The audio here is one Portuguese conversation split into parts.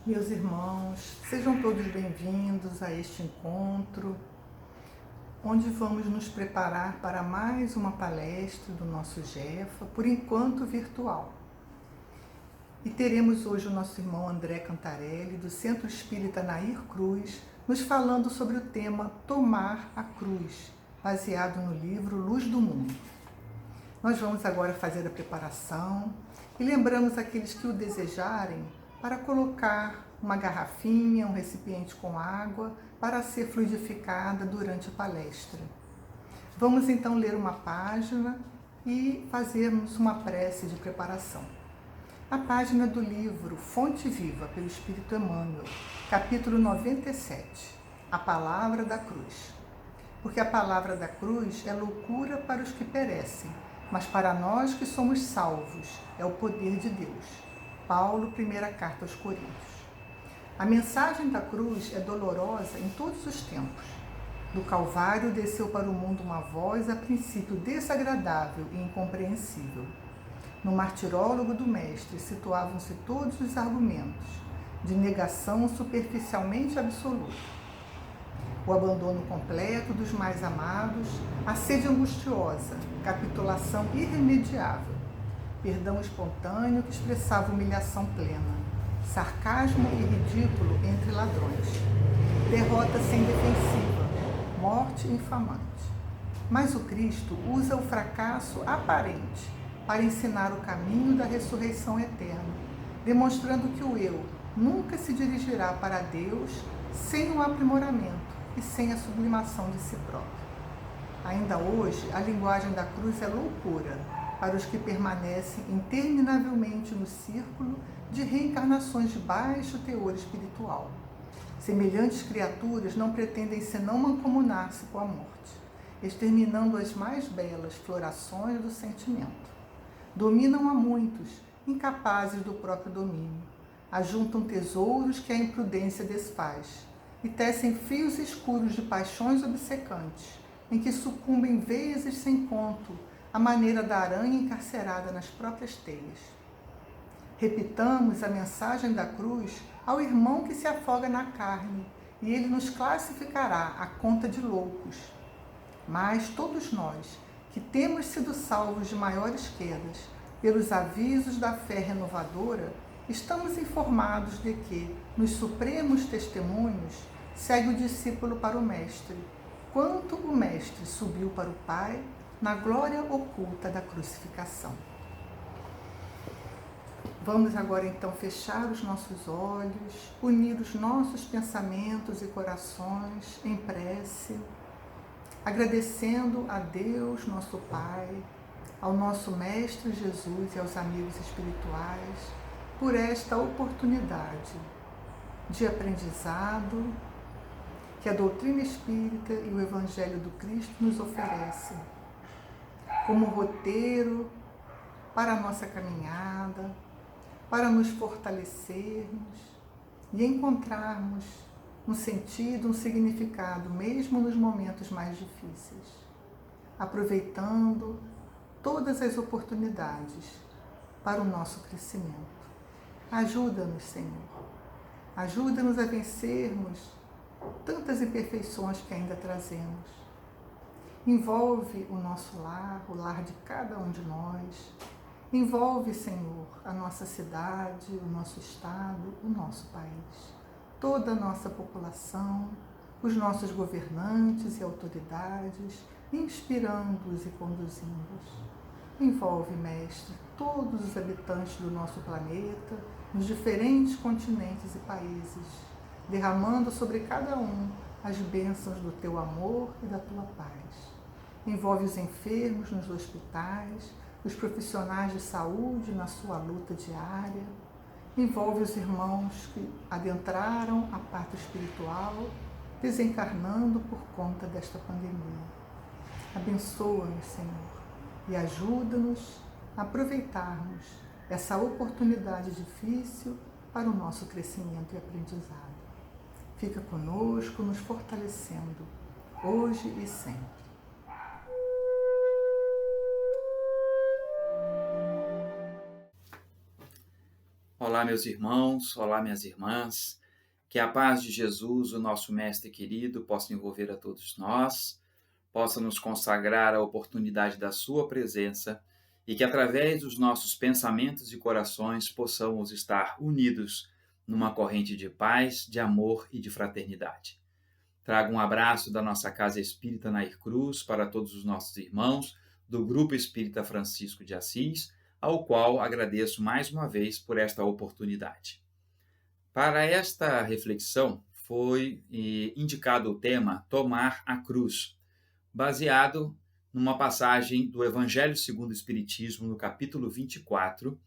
Meus irmãos, sejam todos bem-vindos a este encontro, onde vamos nos preparar para mais uma palestra do nosso GEFA, por enquanto virtual. E teremos hoje o nosso irmão André Cantarelli, do Centro Espírita Nair Cruz, nos falando sobre o tema Tomar a Cruz, baseado no livro Luz do Mundo. Nós vamos agora fazer a preparação e lembramos aqueles que o desejarem para colocar uma garrafinha, um recipiente com água para ser fluidificada durante a palestra. Vamos então ler uma página e fazermos uma prece de preparação. A página do livro Fonte Viva, pelo Espírito Emmanuel, capítulo 97, A Palavra da Cruz. Porque a palavra da cruz é loucura para os que perecem, mas para nós que somos salvos é o poder de Deus. Paulo, primeira carta aos Coríntios. A mensagem da cruz é dolorosa em todos os tempos. Do Calvário desceu para o mundo uma voz a princípio desagradável e incompreensível. No martirólogo do Mestre situavam-se todos os argumentos de negação superficialmente absoluta. O abandono completo dos mais amados, a sede angustiosa, capitulação irremediável, perdão espontâneo que expressava humilhação plena, sarcasmo e ridículo entre ladrões, derrota sem defensiva, morte infamante. Mas o Cristo usa o fracasso aparente para ensinar o caminho da ressurreição eterna, demonstrando que o eu nunca se dirigirá para Deus sem o aprimoramento e sem a sublimação de si próprio. Ainda hoje, a linguagem da cruz é loucura para os que permanecem interminavelmente no círculo de reencarnações de baixo teor espiritual. Semelhantes criaturas não pretendem senão mancomunar-se com a morte, exterminando as mais belas florações do sentimento. Dominam a muitos, incapazes do próprio domínio. Ajuntam tesouros que a imprudência desfaz e tecem fios escuros de paixões obcecantes, em que sucumbem vezes sem conto, à maneira da aranha encarcerada nas próprias teias. Repitamos a mensagem da cruz ao irmão que se afoga na carne, e ele nos classificará à conta de loucos. Mas todos nós, que temos sido salvos de maiores quedas, pelos avisos da fé renovadora, estamos informados de que, nos supremos testemunhos, segue o discípulo para o Mestre, quanto o Mestre subiu para o Pai na glória oculta da crucificação. Vamos agora então fechar os nossos olhos, unir os nossos pensamentos e corações em prece, agradecendo a Deus, nosso Pai, ao nosso Mestre Jesus e aos amigos espirituais, por esta oportunidade de aprendizado que a doutrina espírita e o Evangelho do Cristo nos oferecem, como roteiro para a nossa caminhada, para nos fortalecermos e encontrarmos um sentido, um significado, mesmo nos momentos mais difíceis, aproveitando todas as oportunidades para o nosso crescimento. Ajuda-nos, Senhor. Ajuda-nos a vencermos tantas imperfeições que ainda trazemos. Envolve o nosso lar, o lar de cada um de nós. Envolve, Senhor, a nossa cidade, o nosso estado, o nosso país. Toda a nossa população, os nossos governantes e autoridades, inspirando-os e conduzindo-os. Envolve, Mestre, todos os habitantes do nosso planeta, nos diferentes continentes e países, derramando sobre cada um as bênçãos do teu amor e da tua paz. Envolve os enfermos nos hospitais, os profissionais de saúde na sua luta diária. Envolve os irmãos que adentraram a parte espiritual, desencarnando por conta desta pandemia. Abençoa-nos, Senhor, e ajuda-nos a aproveitarmos essa oportunidade difícil para o nosso crescimento e aprendizado. Fica conosco, nos fortalecendo, hoje e sempre. Olá, meus irmãos, olá, minhas irmãs. Que a paz de Jesus, o nosso Mestre querido, possa envolver a todos nós, possa nos consagrar a oportunidade da Sua presença e que, através dos nossos pensamentos e corações, possamos estar unidos numa corrente de paz, de amor e de fraternidade. Trago um abraço da nossa Casa Espírita Nair Cruz para todos os nossos irmãos do Grupo Espírita Francisco de Assis, ao qual agradeço mais uma vez por esta oportunidade. Para esta reflexão foi indicado o tema Tomar a Cruz, baseado numa passagem do Evangelho segundo o Espiritismo, no capítulo 24,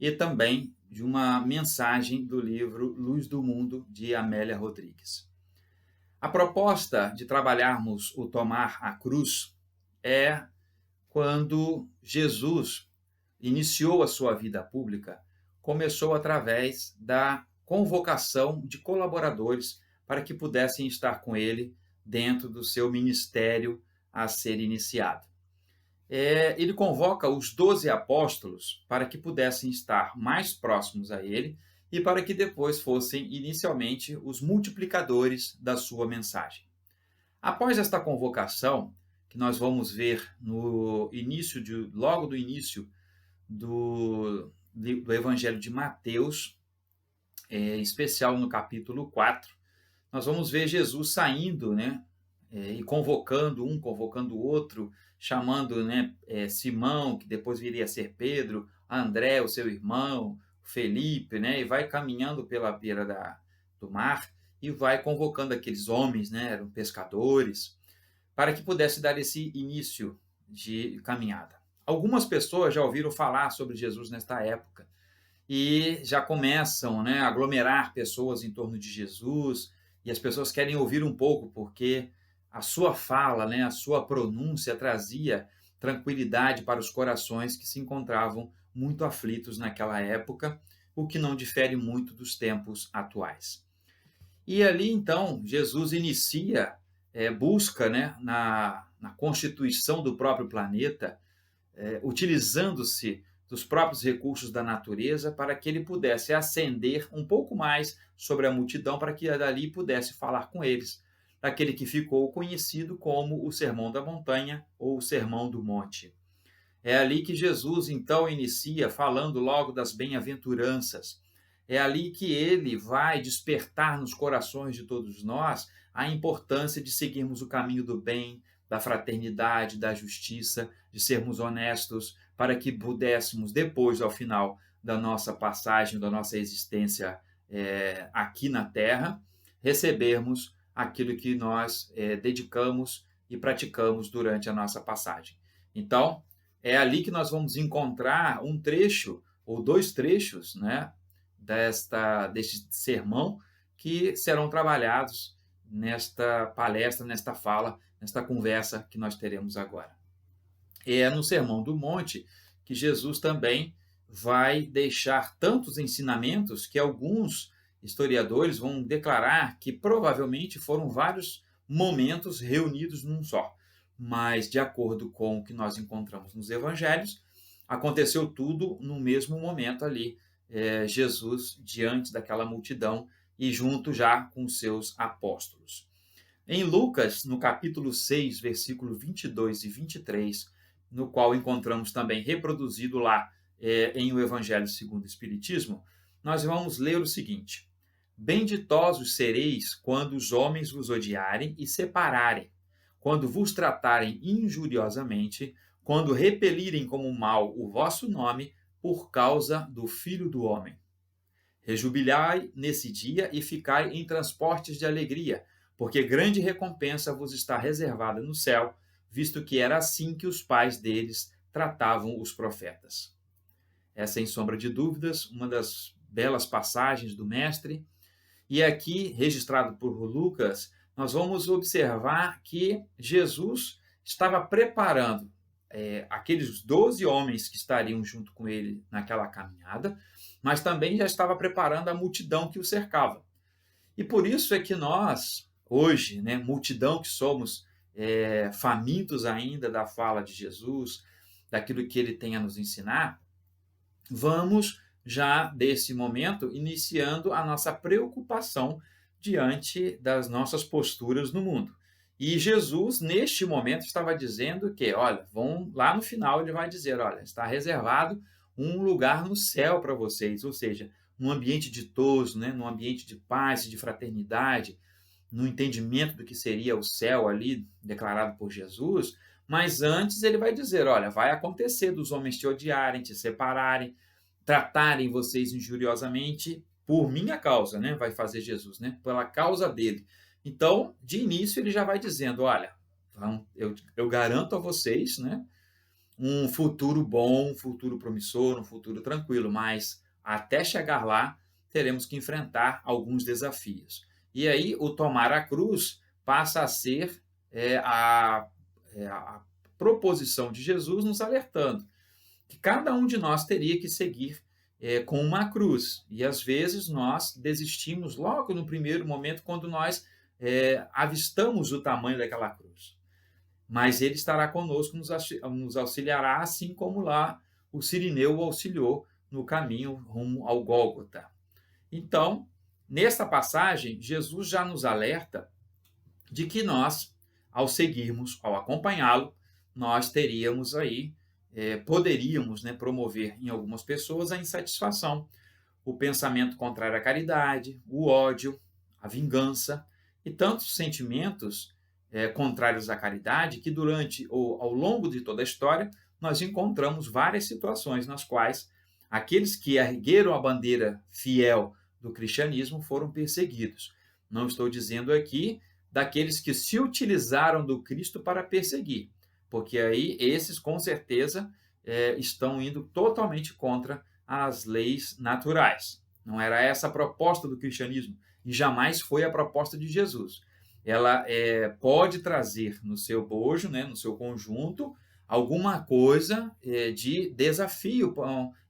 e também de uma mensagem do livro Luz do Mundo, de Amélia Rodrigues. A proposta de trabalharmos o tomar a cruz é quando Jesus iniciou a sua vida pública, começou através da convocação de colaboradores para que pudessem estar com ele dentro do seu ministério a ser iniciado. Ele convoca os 12 apóstolos para que pudessem estar mais próximos a ele e para que depois fossem inicialmente os multiplicadores da sua mensagem. Após esta convocação, que nós vamos ver no início logo do início do Evangelho de Mateus, em especial no capítulo 4, nós vamos ver Jesus saindo, e convocando um, convocando o outro, chamando, Simão, que depois viria a ser Pedro, André, o seu irmão, Felipe, e vai caminhando pela beira do mar e vai convocando aqueles homens, eram pescadores, para que pudesse dar esse início de caminhada. Algumas pessoas já ouviram falar sobre Jesus nesta época e já começam, a aglomerar pessoas em torno de Jesus, e as pessoas querem ouvir um pouco, porque a sua fala, a sua pronúncia trazia tranquilidade para os corações que se encontravam muito aflitos naquela época, o que não difere muito dos tempos atuais. E ali, então, Jesus inicia, busca, na constituição do próprio planeta, utilizando-se dos próprios recursos da natureza para que ele pudesse ascender um pouco mais sobre a multidão, para que dali pudesse falar com eles, daquele que ficou conhecido como o Sermão da Montanha ou o Sermão do Monte. É ali que Jesus, então, inicia falando logo das bem-aventuranças. É ali que ele vai despertar nos corações de todos nós a importância de seguirmos o caminho do bem, da fraternidade, da justiça, de sermos honestos, para que pudéssemos, depois, ao final da nossa passagem, da nossa existência aqui na Terra, recebermos aquilo que nós dedicamos e praticamos durante a nossa passagem. Então, é ali que nós vamos encontrar um trecho, ou dois trechos, deste sermão, que serão trabalhados nesta palestra, nesta fala, nesta conversa que nós teremos agora. É no Sermão do Monte que Jesus também vai deixar tantos ensinamentos que alguns historiadores vão declarar que provavelmente foram vários momentos reunidos num só. Mas, de acordo com o que nós encontramos nos evangelhos, aconteceu tudo no mesmo momento ali, Jesus diante daquela multidão e junto já com seus apóstolos. Em Lucas, no capítulo 6, versículo 22 e 23, no qual encontramos também reproduzido lá em O Evangelho segundo o Espiritismo, nós vamos ler o seguinte: Benditosos sereis quando os homens vos odiarem e separarem, quando vos tratarem injuriosamente, quando repelirem como mal o vosso nome por causa do Filho do Homem. Rejubilai nesse dia e ficai em transportes de alegria, porque grande recompensa vos está reservada no céu, visto que era assim que os pais deles tratavam os profetas. Essa, sem sombra de dúvidas, uma das belas passagens do Mestre. E aqui, registrado por Lucas, nós vamos observar que Jesus estava preparando aqueles 12 homens que estariam junto com ele naquela caminhada, mas também já estava preparando a multidão que o cercava. E por isso é que nós, hoje, multidão que somos, famintos ainda da fala de Jesus, daquilo que ele tem a nos ensinar, vamos já desse momento, iniciando a nossa preocupação diante das nossas posturas no mundo. E Jesus, neste momento, estava dizendo que, olha, vão lá no final, ele vai dizer, olha, está reservado um lugar no céu para vocês, ou seja, num ambiente ditoso, né, num ambiente de paz e de fraternidade, no entendimento do que seria o céu ali, declarado por Jesus, mas antes ele vai dizer, olha, vai acontecer dos homens te odiarem, te separarem, tratarem vocês injuriosamente por minha causa, né? Vai fazer Jesus, né? Pela causa dele. Então, de início, ele já vai dizendo, olha, eu garanto a vocês, né? Um futuro bom, um futuro promissor, um futuro tranquilo, mas até chegar lá, teremos que enfrentar alguns desafios. E aí, o tomar a cruz passa a ser a proposição de Jesus nos alertando que cada um de nós teria que seguir com uma cruz. E às vezes nós desistimos logo no primeiro momento, quando nós avistamos o tamanho daquela cruz. Mas ele estará conosco, nos auxiliará, assim como lá o Cirineu o auxiliou no caminho rumo ao Gólgota. Então, nesta passagem, Jesus já nos alerta de que nós, ao seguirmos, ao acompanhá-lo, nós teríamos aí, poderíamos, né, promover em algumas pessoas a insatisfação, o pensamento contrário à caridade, o ódio, a vingança e tantos sentimentos contrários à caridade que durante ou ao longo de toda a história nós encontramos várias situações nas quais aqueles que ergueram a bandeira fiel do cristianismo foram perseguidos. Não estou dizendo aqui daqueles que se utilizaram do Cristo para perseguir, porque aí esses com certeza estão indo totalmente contra as leis naturais. Não era essa a proposta do cristianismo e jamais foi a proposta de Jesus. Ela pode trazer no seu bojo, né, no seu conjunto, alguma coisa de desafio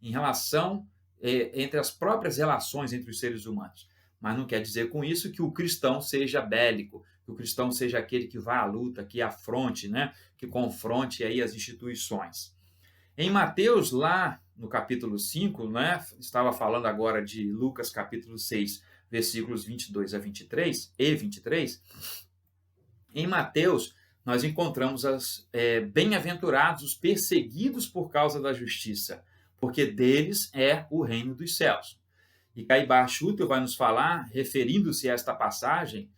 em relação entre as próprias relações entre os seres humanos. Mas não quer dizer com isso que o cristão seja bélico, que o cristão seja aquele que vá à luta, que afronte, né, que confronte aí as instituições. Em Mateus, lá no capítulo 5, né, estava falando agora de Lucas capítulo 6, versículos 22 a 23 e 23, em Mateus nós encontramos bem-aventurados os perseguidos por causa da justiça, porque deles é o reino dos céus. E Caibar Schutel vai nos falar, referindo-se a esta passagem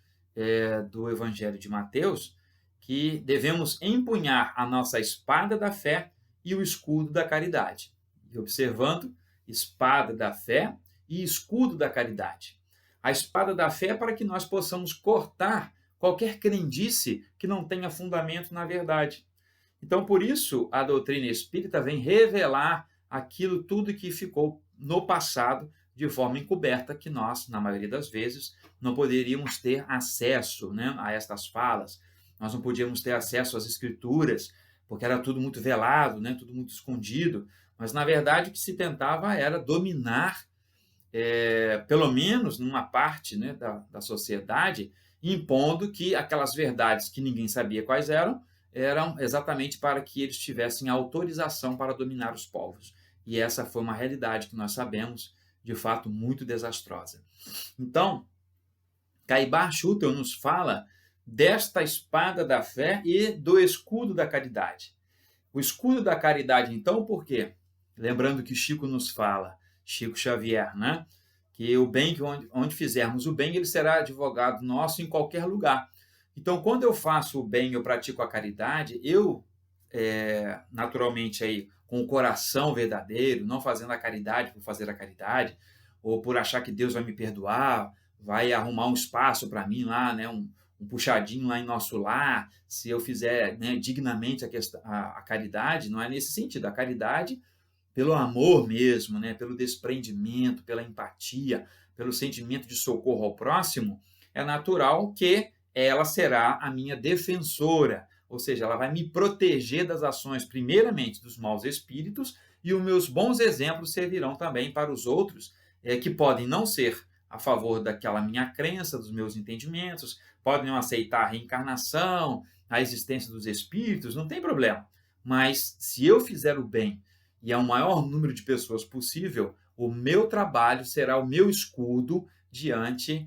do Evangelho de Mateus, que devemos empunhar a nossa espada da fé e o escudo da caridade. E observando, espada da fé e escudo da caridade. A espada da fé é para que nós possamos cortar qualquer crendice que não tenha fundamento na verdade. Então, por isso, a doutrina espírita vem revelar aquilo tudo que ficou no passado de forma encoberta, que nós, na maioria das vezes, não poderíamos ter acesso, né, a estas falas. Nós não podíamos ter acesso às escrituras, porque era tudo muito velado, né, tudo muito escondido. Mas, na verdade, o que se tentava era dominar pelo menos numa parte, né, da sociedade, impondo que aquelas verdades que ninguém sabia quais eram exatamente para que eles tivessem autorização para dominar os povos. E essa foi uma realidade que nós sabemos, de fato, muito desastrosa. Então, Caibar Schutel nos fala desta espada da fé e do escudo da caridade. O escudo da caridade, então, por quê? Lembrando que Chico nos fala, Chico Xavier, né? Que o bem, onde fizermos o bem, ele será advogado nosso em qualquer lugar. Então, quando eu faço o bem, eu pratico a caridade, eu, naturalmente, aí, com o coração verdadeiro, não fazendo a caridade por fazer a caridade, ou por achar que Deus vai me perdoar, vai arrumar um espaço para mim lá, né, um puxadinho lá em nosso lar, se eu fizer, né, dignamente a caridade, não é nesse sentido. A caridade pelo amor mesmo, né, pelo desprendimento, pela empatia, pelo sentimento de socorro ao próximo, é natural que ela será a minha defensora, ou seja, ela vai me proteger das ações, primeiramente, dos maus espíritos, e os meus bons exemplos servirão também para os outros, que podem não ser a favor daquela minha crença, dos meus entendimentos, podem não aceitar a reencarnação, a existência dos espíritos, não tem problema. Mas se eu fizer o bem e ao maior número de pessoas possível, O meu trabalho será o meu escudo diante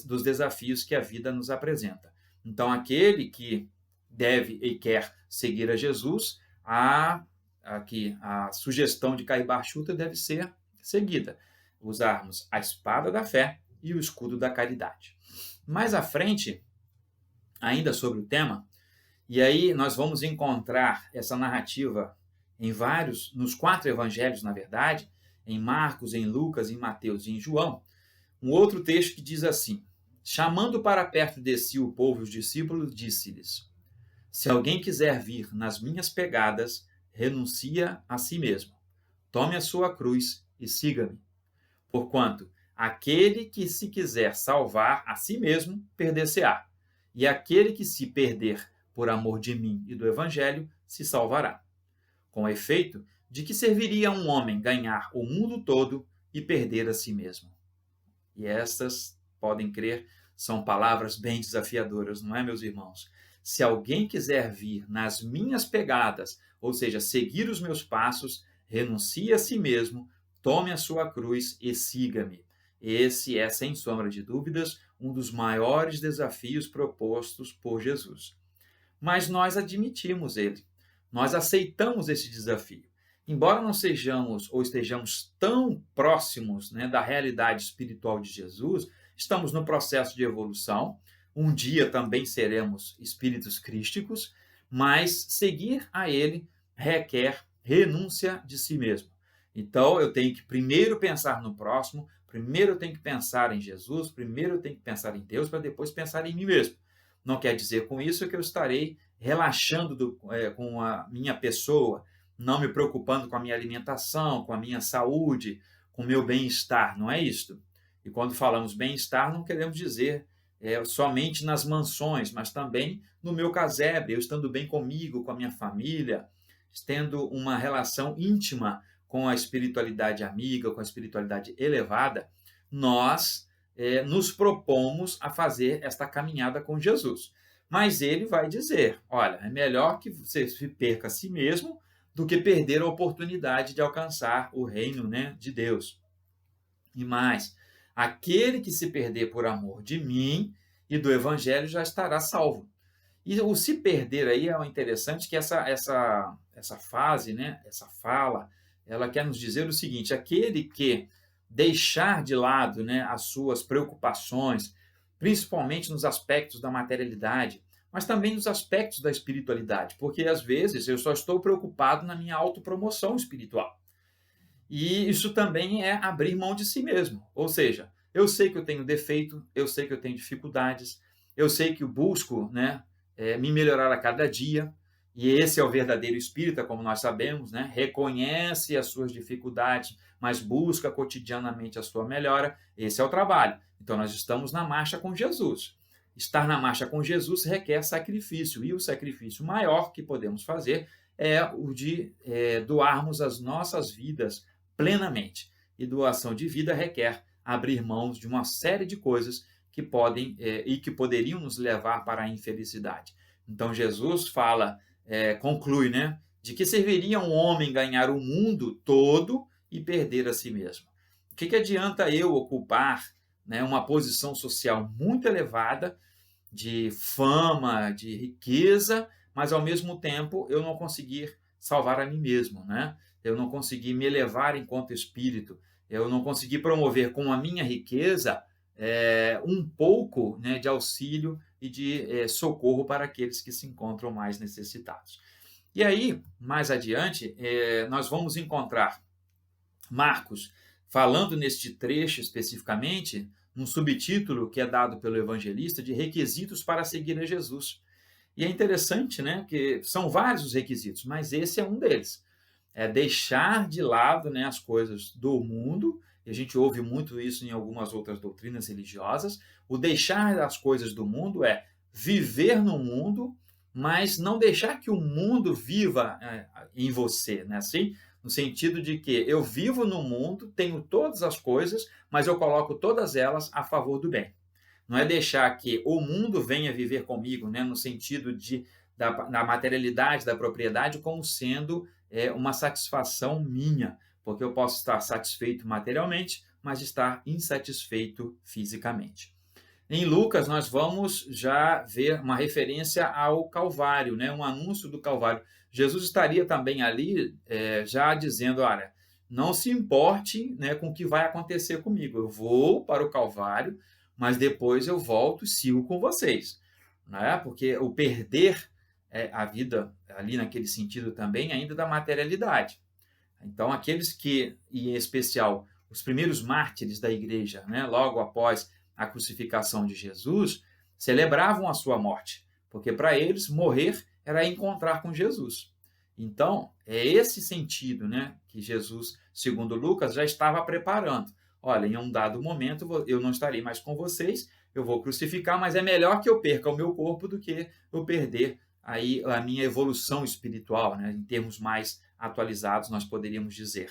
dos desafios que a vida nos apresenta. Então, aquele que deve e quer seguir a Jesus, aqui a sugestão de Cair Barchuta deve ser seguida. Usarmos a espada da fé e o escudo da caridade. Mais à frente, ainda sobre o tema, e aí nós vamos encontrar essa narrativa nos 4 evangelhos, na verdade, em Marcos, em Lucas, em Mateus e em João, um outro texto que diz assim: chamando para perto de si o povo e os discípulos, disse-lhes: se alguém quiser vir nas minhas pegadas, renuncia a si mesmo. Tome a sua cruz e siga-me. Porquanto, aquele que se quiser salvar a si mesmo, perder-se-á. E aquele que se perder por amor de mim e do Evangelho, se salvará. Com efeito, de que serviria um homem ganhar o mundo todo e perder a si mesmo? E estas, podem crer, são palavras bem desafiadoras, não é, meus irmãos? Se alguém quiser vir nas minhas pegadas, ou seja, seguir os meus passos, renuncie a si mesmo, tome a sua cruz e siga-me. Esse é, sem sombra de dúvidas, um dos maiores desafios propostos por Jesus. Mas nós admitimos ele, nós aceitamos esse desafio. Embora não sejamos ou estejamos tão próximos, né, da realidade espiritual de Jesus, estamos no processo de evolução. Um dia também seremos espíritos crísticos, mas seguir a ele requer renúncia de si mesmo. Então, eu tenho que primeiro pensar no próximo, primeiro eu tenho que pensar em Jesus, primeiro eu tenho que pensar em Deus, para depois pensar em mim mesmo. Não quer dizer com isso que eu estarei relaxando com a minha pessoa, não me preocupando com a minha alimentação, com a minha saúde, com o meu bem-estar, não é isto. E quando falamos bem-estar, não queremos dizer somente nas mansões, mas também no meu casebre, eu estando bem comigo, com a minha família, tendo uma relação íntima com a espiritualidade amiga, com a espiritualidade elevada, nós nos propomos a fazer esta caminhada com Jesus. Mas ele vai dizer, olha, é melhor que você se perca a si mesmo do que perder a oportunidade de alcançar o reino, né, de Deus. E mais, aquele que se perder por amor de mim e do Evangelho já estará salvo. E o se perder aí é interessante que essa fase, né, essa fala, ela quer nos dizer o seguinte: aquele que deixar de lado, né, as suas preocupações, principalmente nos aspectos da materialidade, mas também nos aspectos da espiritualidade, porque às vezes eu só estou preocupado na minha autopromoção espiritual. E isso também é abrir mão de si mesmo. Ou seja, eu sei que eu tenho defeito, eu sei que eu tenho dificuldades, eu sei que eu busco, né, me melhorar a cada dia, e esse é o verdadeiro espírita, como nós sabemos, né? Reconhece as suas dificuldades, mas busca cotidianamente a sua melhora. Esse é o trabalho. Então, nós estamos na marcha com Jesus. Estar na marcha com Jesus requer sacrifício, e o sacrifício maior que podemos fazer é o de doarmos as nossas vidas plenamente. E doação de vida requer abrir mãos de uma série de coisas que podem e que poderiam nos levar para a infelicidade. Então, Jesus conclui, né, de que serviria um homem ganhar o mundo todo e perder a si mesmo. O que adianta eu ocupar, né, uma posição social muito elevada, de fama, de riqueza, mas ao mesmo tempo eu não conseguir salvar a mim mesmo, né? Eu não conseguir me elevar enquanto espírito, eu não conseguir promover com a minha riqueza um pouco, né, de auxílio e de socorro para aqueles que se encontram mais necessitados. E aí, mais adiante, nós vamos encontrar Marcos falando neste trecho especificamente, num subtítulo que é dado pelo evangelista de requisitos para seguir a Jesus. E é interessante, né, que são vários os requisitos, mas esse é um deles. É deixar de lado, né, as coisas do mundo, e a gente ouve muito isso em algumas outras doutrinas religiosas. O deixar as coisas do mundo é viver no mundo, mas não deixar que o mundo viva em você, né? Assim, no sentido de que eu vivo no mundo, tenho todas as coisas, mas eu coloco todas elas a favor do bem. Não é deixar que o mundo venha viver comigo, né, no sentido da materialidade, da propriedade, como sendo uma satisfação minha, porque eu posso estar satisfeito materialmente, mas estar insatisfeito fisicamente. Em Lucas, nós vamos já ver uma referência ao Calvário, né? Um anúncio do Calvário. Jesus estaria também ali já dizendo, olha, não se importe, né, com o que vai acontecer comigo. Eu vou para o Calvário, mas depois eu volto e sigo com vocês. Né? Porque o perder a vida, ali naquele sentido também, ainda da materialidade. Então, aqueles que, em especial, os primeiros mártires da igreja, né, logo após a crucificação de Jesus, celebravam a sua morte, porque para eles morrer era encontrar com Jesus. Então, é esse sentido, né, que Jesus, segundo Lucas, já estava preparando. Olha, em um dado momento eu não estarei mais com vocês, eu vou crucificar, mas é melhor que eu perca o meu corpo do que eu perder aí a minha evolução espiritual, né, em termos mais atualizados, nós poderíamos dizer.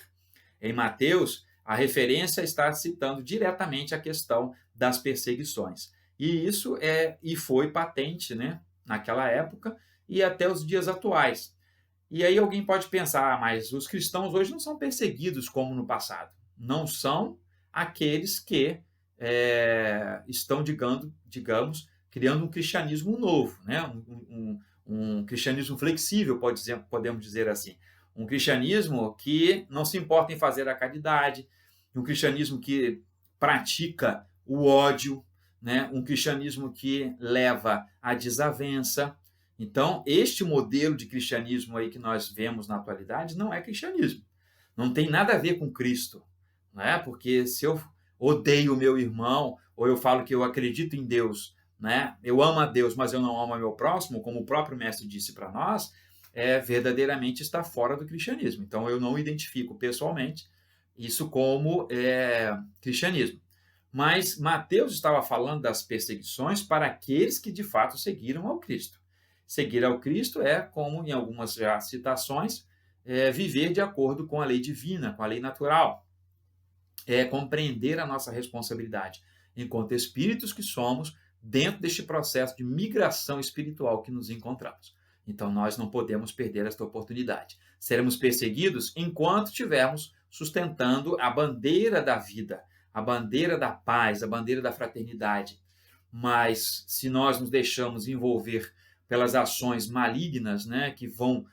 Em Mateus, a referência está citando diretamente a questão das perseguições. E isso foi patente, né, naquela época e até os dias atuais. E aí alguém pode pensar, mas os cristãos hoje não são perseguidos como no passado. Não são aqueles que estão, digamos, criando um cristianismo novo, né? Um cristianismo flexível, podemos dizer assim. Um cristianismo que não se importa em fazer a caridade, um cristianismo que pratica o ódio, né? Um cristianismo que leva à desavença. Então, este modelo de cristianismo aí que nós vemos na atualidade não é cristianismo. Não tem nada a ver com Cristo. Não é? Porque se eu odeio o meu irmão, ou eu falo que eu acredito em Deus, né? Eu amo a Deus, mas eu não amo o meu próximo, como o próprio mestre disse para nós, verdadeiramente está fora do cristianismo. Então, eu não identifico pessoalmente isso como cristianismo. Mas Mateus estava falando das perseguições para aqueles que de fato seguiram ao Cristo. Seguir ao Cristo é, como em algumas já citações, viver de acordo com a lei divina, com a lei natural. É compreender a nossa responsabilidade enquanto espíritos que somos dentro deste processo de migração espiritual que nos encontramos. Então, nós não podemos perder esta oportunidade. Seremos perseguidos enquanto estivermos sustentando a bandeira da vida, a bandeira da paz, a bandeira da fraternidade. Mas, se nós nos deixamos envolver pelas ações malignas, né, que vão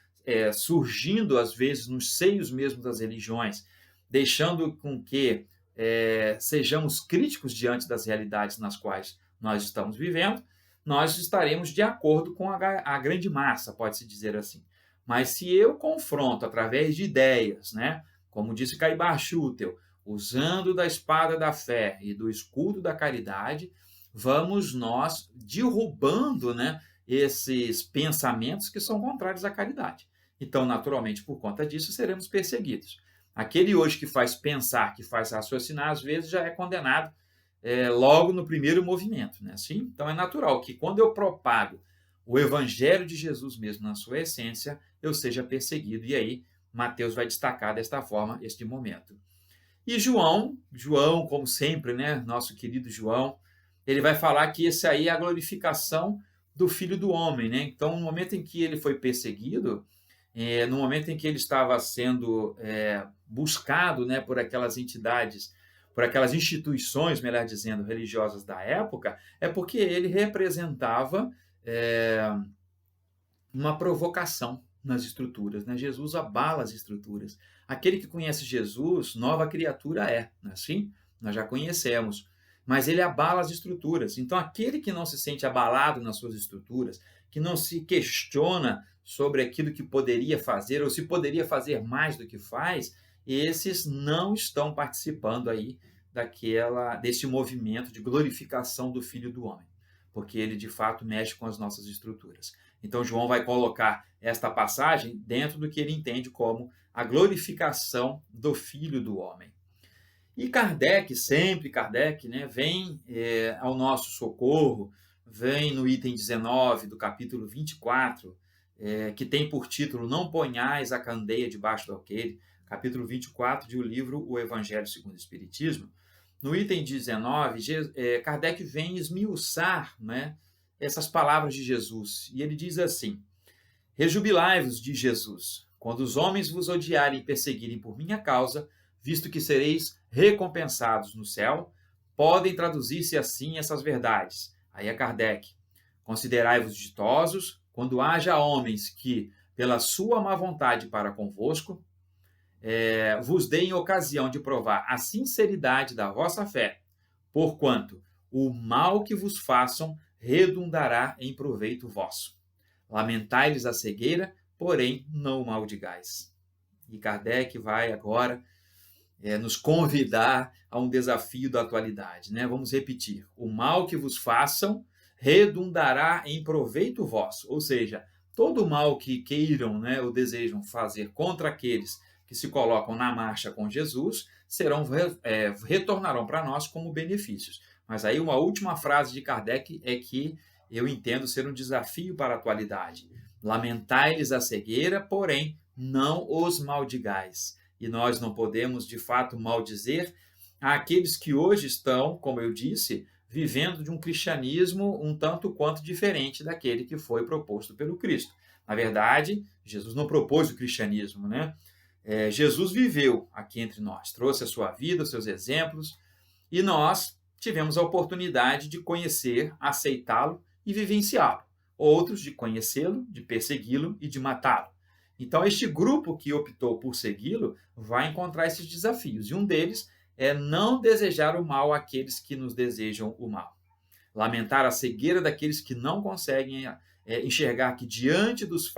surgindo, às vezes, nos seios mesmo das religiões, deixando com que sejamos críticos diante das realidades nas quais nós estamos vivendo, nós estaremos de acordo com a grande massa, pode-se dizer assim. Mas se eu confronto através de ideias, né, como disse Caibar Schutel, usando da espada da fé e do escudo da caridade, vamos nós derrubando, né, esses pensamentos que são contrários à caridade. Então, naturalmente, por conta disso, seremos perseguidos. Aquele hoje que faz pensar, que faz raciocinar, às vezes já é condenado logo no primeiro movimento. Né? Assim, então é natural que quando eu propago o evangelho de Jesus mesmo na sua essência, eu seja perseguido. E aí Mateus vai destacar desta forma este momento. E João, como sempre, né, nosso querido João, ele vai falar que esse aí é a glorificação do Filho do Homem. Né? Então, no momento em que ele foi perseguido, no momento em que ele estava sendo buscado, né, por aquelas entidades, por aquelas instituições, melhor dizendo, religiosas da época, é porque ele representava uma provocação nas estruturas. Né? Jesus abala as estruturas. Aquele que conhece Jesus, nova criatura é. Não é assim? Nós já conhecemos. Mas ele abala as estruturas. Então, aquele que não se sente abalado nas suas estruturas, que não se questiona sobre aquilo que poderia fazer ou se poderia fazer mais do que faz, esses não estão participando aí desse movimento de glorificação do Filho do Homem, porque ele de fato mexe com as nossas estruturas. Então João vai colocar esta passagem dentro do que ele entende como a glorificação do Filho do Homem. E Kardec, sempre Kardec, né, vem ao nosso socorro, vem no item 19 do capítulo 24, que tem por título Não ponhais a candeia debaixo do alqueire, capítulo 24 do livro O Evangelho segundo o Espiritismo. No item 19, Kardec vem esmiuçar, né, essas palavras de Jesus. E ele diz assim: rejubilai-vos de Jesus, quando os homens vos odiarem e perseguirem por minha causa, visto que sereis recompensados no céu, podem traduzir-se assim essas verdades. Aí é Kardec. Considerai-vos ditosos quando haja homens que, pela sua má vontade para convosco, vos deem ocasião de provar a sinceridade da vossa fé, porquanto o mal que vos façam redundará em proveito vosso. Lamentai-lhes a cegueira, porém não o maldigais. E Kardec vai agora nos convidar a um desafio da atualidade, né? Vamos repetir. O mal que vos façam redundará em proveito vosso. Ou seja, todo o mal que queiram, né, ou desejam fazer contra aqueles que se colocam na marcha com Jesus, retornarão para nós como benefícios. Mas aí uma última frase de Kardec é que eu entendo ser um desafio para a atualidade. Lamentai-lhes a cegueira, porém não os maldigais. E nós não podemos, de fato, maldizer aqueles que hoje estão, como eu disse, vivendo de um cristianismo um tanto quanto diferente daquele que foi proposto pelo Cristo. Na verdade, Jesus não propôs o cristianismo, né? Jesus viveu aqui entre nós, trouxe a sua vida, os seus exemplos, e nós tivemos a oportunidade de conhecer, aceitá-lo e vivenciá-lo. Outros de conhecê-lo, de persegui-lo e de matá-lo. Então, este grupo que optou por segui-lo vai encontrar esses desafios. E um deles é não desejar o mal àqueles que nos desejam o mal. Lamentar a cegueira daqueles que não conseguem enxergar que diante dos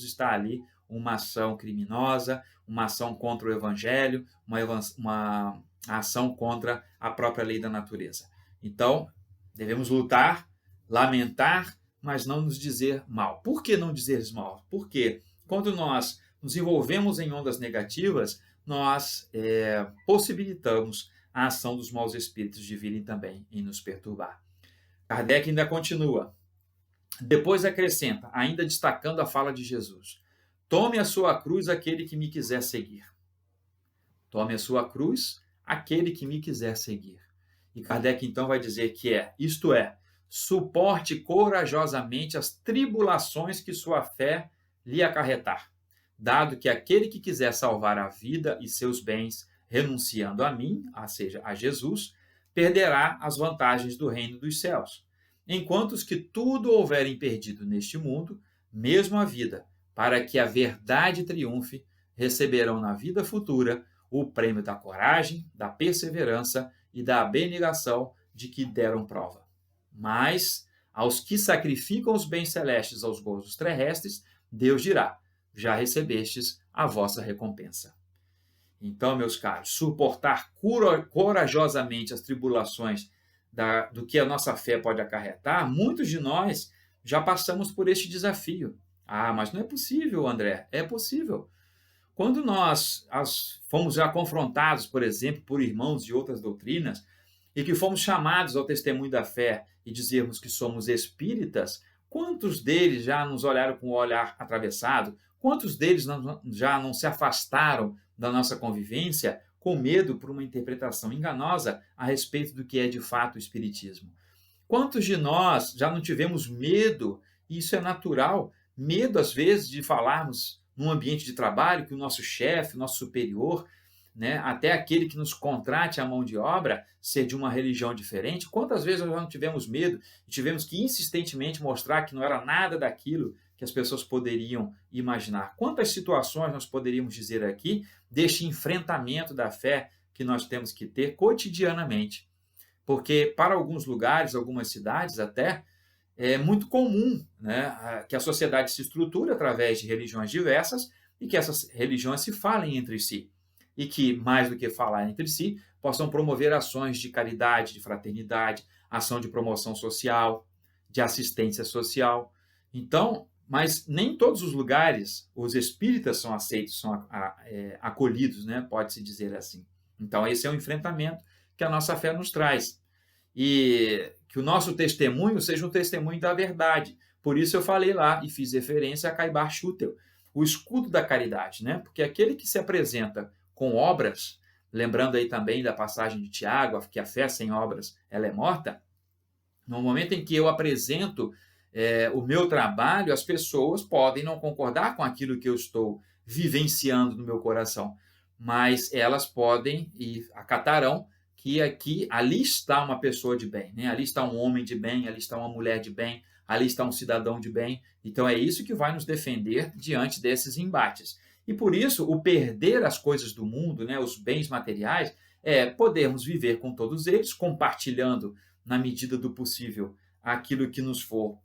está ali uma ação criminosa, uma ação contra o evangelho, uma ação contra a própria lei da natureza. Então, devemos lutar, lamentar, mas não nos dizer mal. Por que não dizer mal? Porque quando nós nos envolvemos em ondas negativas, nós possibilitamos a ação dos maus espíritos de virem também em nos perturbar. Kardec ainda continua. Depois acrescenta, ainda destacando a fala de Jesus: tome a sua cruz aquele que me quiser seguir. Tome a sua cruz aquele que me quiser seguir. E Kardec então vai dizer que isto é, suporte corajosamente as tribulações que sua fé lhe acarretar, dado que aquele que quiser salvar a vida e seus bens, renunciando a mim, ou seja, a Jesus, perderá as vantagens do reino dos céus. Enquanto os que tudo houverem perdido neste mundo, mesmo a vida, para que a verdade triunfe, receberão na vida futura o prêmio da coragem, da perseverança e da abnegação de que deram prova. Mas, aos que sacrificam os bens celestes aos gozos terrestres, Deus dirá: já recebestes a vossa recompensa. Então, meus caros, suportar corajosamente as tribulações do que a nossa fé pode acarretar, muitos de nós já passamos por este desafio. Ah, mas não é possível, André. É possível. Quando nós fomos já confrontados, por exemplo, por irmãos de outras doutrinas, e que fomos chamados ao testemunho da fé e dizermos que somos espíritas, quantos deles já nos olharam com o olhar atravessado? Quantos deles já não se afastaram da nossa convivência com medo por uma interpretação enganosa a respeito do que é de fato o espiritismo? Quantos de nós já não tivemos medo, e isso é natural, medo às vezes de falarmos num ambiente de trabalho que o nosso chefe, o nosso superior, né, até aquele que nos contrate a mão de obra, ser de uma religião diferente? Quantas vezes nós já não tivemos medo e tivemos que insistentemente mostrar que não era nada daquilo que as pessoas poderiam imaginar? Quantas situações nós poderíamos dizer aqui deste enfrentamento da fé que nós temos que ter cotidianamente? Porque para alguns lugares, algumas cidades até, é muito comum, né, que a sociedade se estruture através de religiões diversas e que essas religiões se falem entre si. E que, mais do que falar entre si, possam promover ações de caridade, de fraternidade, ação de promoção social, de assistência social. Então, mas nem em todos os lugares os espíritas são aceitos, são acolhidos, né? Pode-se dizer assim. Então, esse é um enfrentamento que a nossa fé nos traz. E que o nosso testemunho seja um testemunho da verdade. Por isso eu falei lá e fiz referência a Caibar Schutel, o escudo da caridade, né? Porque aquele que se apresenta com obras, lembrando aí também da passagem de Tiago, que a fé sem obras ela é morta, no momento em que eu apresento o meu trabalho, as pessoas podem não concordar com aquilo que eu estou vivenciando no meu coração, mas elas podem e acatarão que ali está uma pessoa de bem, né? Ali está um homem de bem, ali está uma mulher de bem, ali está um cidadão de bem. Então é isso que vai nos defender diante desses embates. E por isso, o perder as coisas do mundo, né, os bens materiais, é podermos viver com todos eles, compartilhando, na medida do possível, aquilo que nos for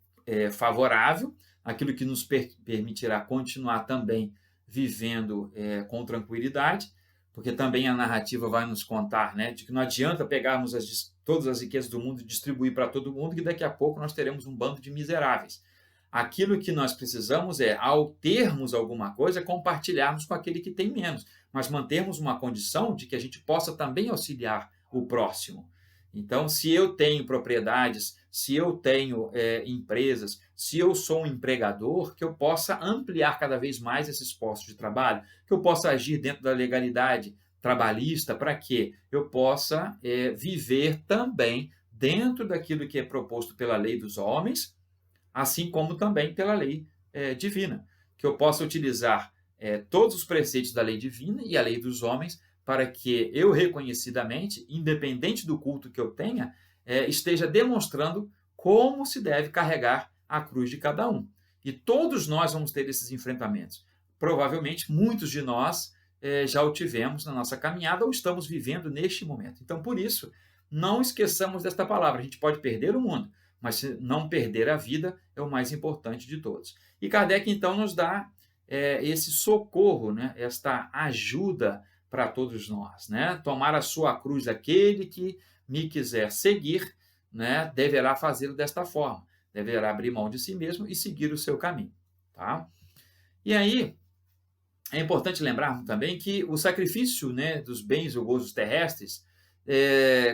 favorável, aquilo que nos permitirá continuar também vivendo com tranquilidade, porque também a narrativa vai nos contar, né, de que não adianta pegarmos todas as riquezas do mundo e distribuir para todo mundo, que daqui a pouco nós teremos um bando de miseráveis. Aquilo que nós precisamos é, ao termos alguma coisa, compartilharmos com aquele que tem menos, mas mantermos uma condição de que a gente possa também auxiliar o próximo. Então, se eu tenho propriedades, se eu tenho empresas, se eu sou um empregador, que eu possa ampliar cada vez mais esses postos de trabalho, que eu possa agir dentro da legalidade trabalhista para que eu possa viver também dentro daquilo que é proposto pela lei dos homens, assim como também pela lei divina, que eu possa utilizar todos os preceitos da lei divina e a lei dos homens para que eu reconhecidamente, independente do culto que eu tenha, esteja demonstrando como se deve carregar a cruz de cada um. E todos nós vamos ter esses enfrentamentos. Provavelmente muitos de nós já o tivemos na nossa caminhada ou estamos vivendo neste momento. Então, por isso, não esqueçamos desta palavra. A gente pode perder o mundo, mas se não perder a vida é o mais importante de todos. E Kardec, então, nos dá esse socorro, né? Esta ajuda para todos nós, né? Tomar a sua cruz, aquele que me quiser seguir, né, deverá fazê-lo desta forma, deverá abrir mão de si mesmo e seguir o seu caminho, tá? E aí, é importante lembrar também que o sacrifício, né, dos bens ou gozos terrestres,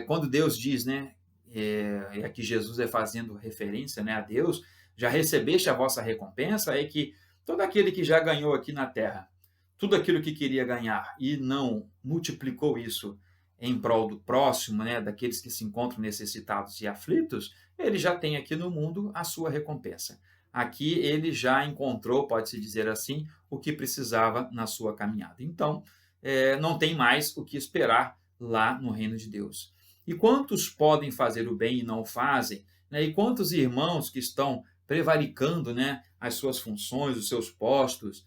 quando Deus diz, né, e aqui Jesus é fazendo referência, né, a Deus, já recebeste a vossa recompensa, é que todo aquele que já ganhou aqui na terra, tudo aquilo que queria ganhar e não multiplicou isso em prol do próximo, né, daqueles que se encontram necessitados e aflitos, ele já tem aqui no mundo a sua recompensa. Aqui ele já encontrou, pode-se dizer assim, o que precisava na sua caminhada. Então, não tem mais o que esperar lá no reino de Deus. E quantos podem fazer o bem e não o fazem? Né? E quantos irmãos que estão prevaricando, né, as suas funções, os seus postos,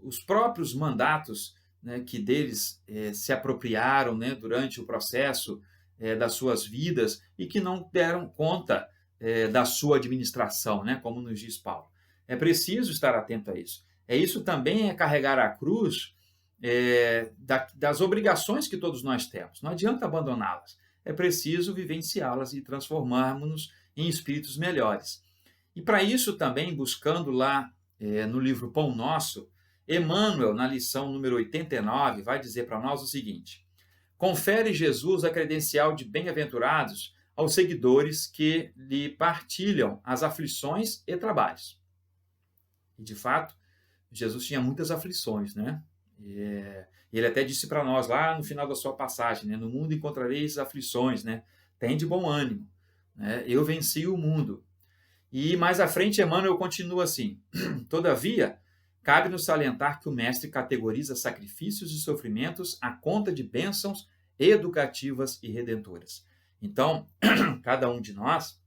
os próprios mandatos, né, que deles se apropriaram, né, durante o processo das suas vidas e que não deram conta da sua administração, né, como nos diz Paulo. É preciso estar atento a isso. Isso também é carregar a cruz das obrigações que todos nós temos. Não adianta abandoná-las. É preciso vivenciá-las e transformarmos-nos em espíritos melhores. E para isso também, buscando lá no livro Pão Nosso, Emmanuel, na lição número 89, vai dizer para nós o seguinte: confere Jesus a credencial de bem-aventurados aos seguidores que lhe partilham as aflições e trabalhos. E, de fato, Jesus tinha muitas aflições, né? Ele até disse para nós lá no final da sua passagem, né? No mundo encontrareis aflições, né? Tende bom ânimo, né? Eu venci o mundo. E mais à frente, Emmanuel continua assim: todavia, cabe-nos salientar que o mestre categoriza sacrifícios e sofrimentos à conta de bênçãos educativas e redentoras. Então, cada um de nós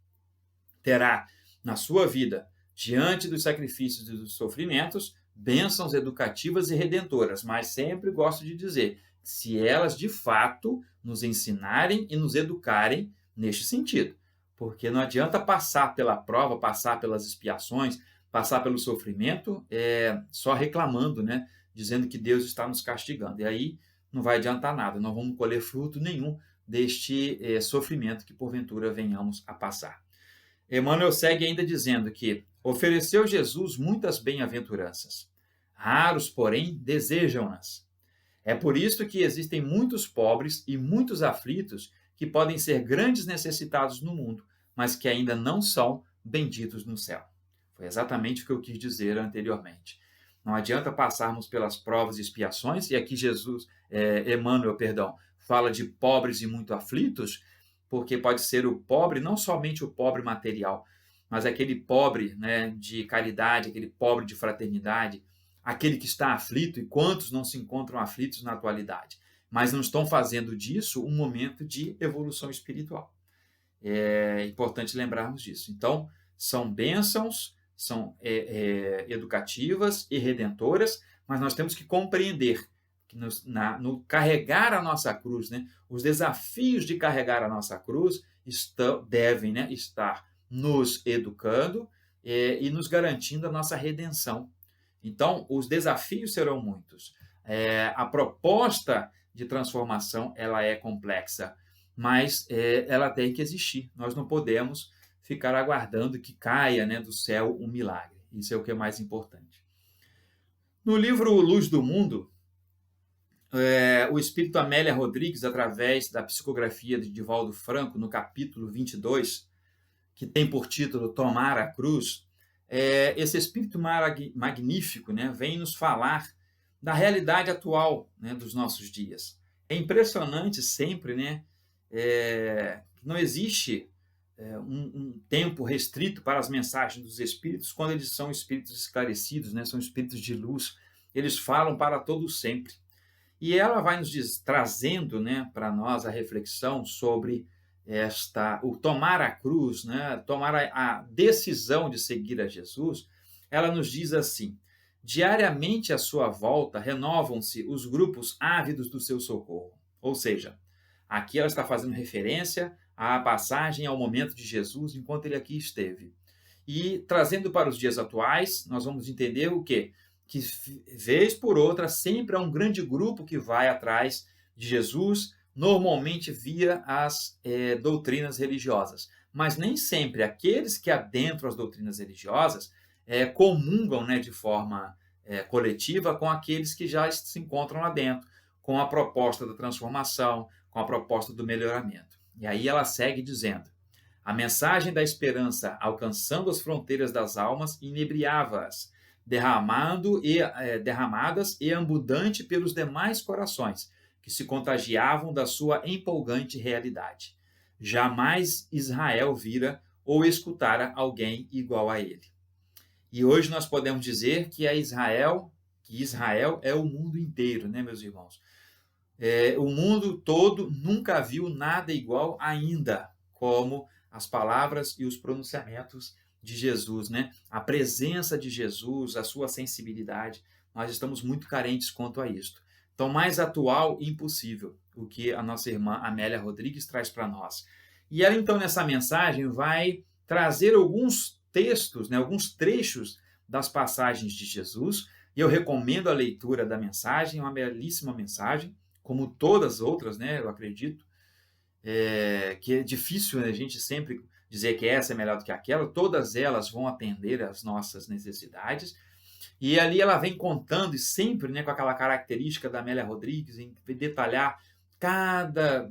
terá na sua vida, diante dos sacrifícios e dos sofrimentos, bênçãos educativas e redentoras, mas sempre gosto de dizer, se elas de fato nos ensinarem e nos educarem neste sentido. Porque não adianta passar pela prova, passar pelas expiações, passar pelo sofrimento só reclamando, né? Dizendo que Deus está nos castigando. E aí não vai adiantar nada, não vamos colher fruto nenhum deste sofrimento que porventura venhamos a passar. Emmanuel segue ainda dizendo que ofereceu Jesus muitas bem-aventuranças. Raros, porém, desejam-nas. É por isso que existem muitos pobres e muitos aflitos que podem ser grandes necessitados no mundo, mas que ainda não são benditos no céu. Foi exatamente o que eu quis dizer anteriormente. Não adianta passarmos pelas provas e expiações, e aqui Emmanuel, fala de pobres e muito aflitos, porque pode ser o pobre, não somente o pobre material, mas aquele pobre, né, de caridade, aquele pobre de fraternidade, aquele que está aflito, e quantos não se encontram aflitos na atualidade, mas não estão fazendo disso um momento de evolução espiritual. É importante lembrarmos disso. Então, são bênçãos, são educativas e redentoras, mas nós temos que compreender que no carregar a nossa cruz, né, os desafios de carregar a nossa cruz devem, né, estar nos educando e nos garantindo a nossa redenção. Então, os desafios serão muitos. A proposta de transformação ela é complexa, mas ela tem que existir. Nós não podemos ficar aguardando que caia, né, do céu um milagre. Isso é o que é mais importante. No livro Luz do Mundo, o espírito Amélia Rodrigues, através da psicografia de Divaldo Franco, no capítulo 22, que tem por título Tomar a Cruz, esse espírito magnífico, né, vem nos falar da realidade atual, né, dos nossos dias. É impressionante sempre, né, que não existe um tempo restrito para as mensagens dos espíritos quando eles são espíritos esclarecidos, né, são espíritos de luz. Eles falam para todos sempre. E ela vai nos trazendo, né, para nós a reflexão sobre o tomar a cruz, né, tomar a decisão de seguir a Jesus. Ela nos diz assim: diariamente à sua volta renovam-se os grupos ávidos do seu socorro. Ou seja, aqui ela está fazendo referência à passagem ao momento de Jesus enquanto ele aqui esteve. E trazendo para os dias atuais, nós vamos entender o quê? Que vez por outra sempre há um grande grupo que vai atrás de Jesus, normalmente via as doutrinas religiosas. Mas nem sempre aqueles que adentram as doutrinas religiosas comungam, né, de forma coletiva com aqueles que já se encontram lá dentro, com a proposta da transformação, com a proposta do melhoramento. E aí ela segue dizendo: a mensagem da esperança, alcançando as fronteiras das almas, inebriava-as, derramadas e abundante pelos demais corações, que se contagiavam da sua empolgante realidade. Jamais Israel vira ou escutara alguém igual a ele. E hoje nós podemos dizer que Israel é o mundo inteiro, né, meus irmãos? O mundo todo nunca viu nada igual ainda, como as palavras e os pronunciamentos de Jesus, né? A presença de Jesus, a sua sensibilidade. Nós estamos muito carentes quanto a isto. Então, mais atual, impossível, o que a nossa irmã Amélia Rodrigues traz para nós. E ela, então, nessa mensagem, vai trazer alguns textos, né, alguns trechos das passagens de Jesus, e eu recomendo a leitura da mensagem, uma belíssima mensagem, como todas as outras, né, eu acredito, que é difícil, né, a gente sempre dizer que essa é melhor do que aquela, todas elas vão atender às nossas necessidades, e ali ela vem contando, e sempre, né, com aquela característica da Amélia Rodrigues, em detalhar cada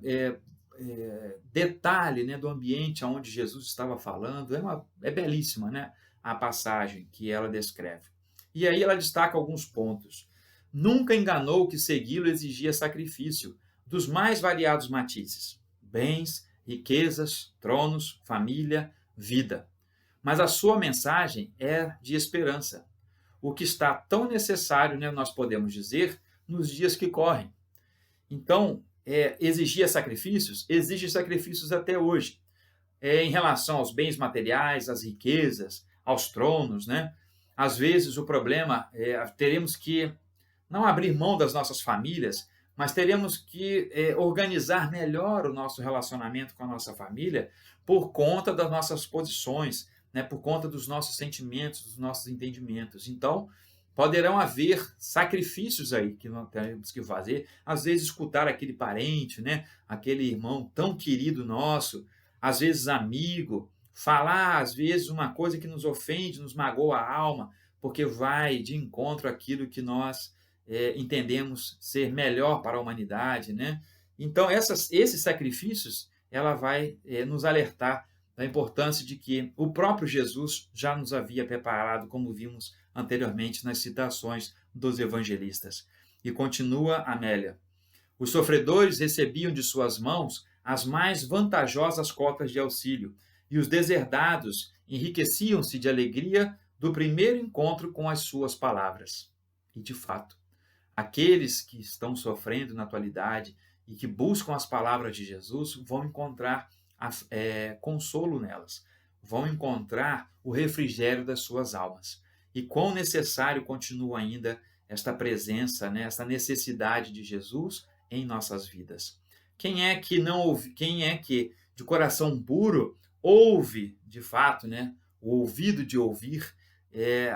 detalhe, né, do ambiente onde Jesus estava falando. É belíssima, né, a passagem que ela descreve. E aí ela destaca alguns pontos. Nunca enganou que segui-lo exigia sacrifício, dos mais variados matizes: bens, riquezas, tronos, família, vida. Mas a sua mensagem é de esperança, o que está tão necessário, né, nós podemos dizer, nos dias que correm. Então, exigia sacrifícios? Exige sacrifícios até hoje. Em relação aos bens materiais, às riquezas, aos tronos, né? Às vezes o problema teremos que não abrir mão das nossas famílias, mas teremos que organizar melhor o nosso relacionamento com a nossa família por conta das nossas posições, né, por conta dos nossos sentimentos, dos nossos entendimentos. Então, poderão haver sacrifícios aí que nós temos que fazer. Às vezes, escutar aquele parente, né, aquele irmão tão querido nosso, às vezes amigo, falar às vezes uma coisa que nos ofende, nos magoa a alma, porque vai de encontro àquilo que nós entendemos ser melhor para a humanidade, né? Então, esses sacrifícios, ela vai nos alertar da importância de que o próprio Jesus já nos havia preparado, como vimos anteriormente nas citações dos evangelistas. E continua Amélia: os sofredores recebiam de suas mãos as mais vantajosas cotas de auxílio, e os deserdados enriqueciam-se de alegria do primeiro encontro com as suas palavras. E, de fato, aqueles que estão sofrendo na atualidade e que buscam as palavras de Jesus vão encontrar consolo nelas, vão encontrar o refrigério das suas almas. E quão necessário continua ainda esta presença, né, esta necessidade de Jesus em nossas vidas. Quem é que não ouve, quem é que de coração puro ouve, de fato, né, o ouvido de ouvir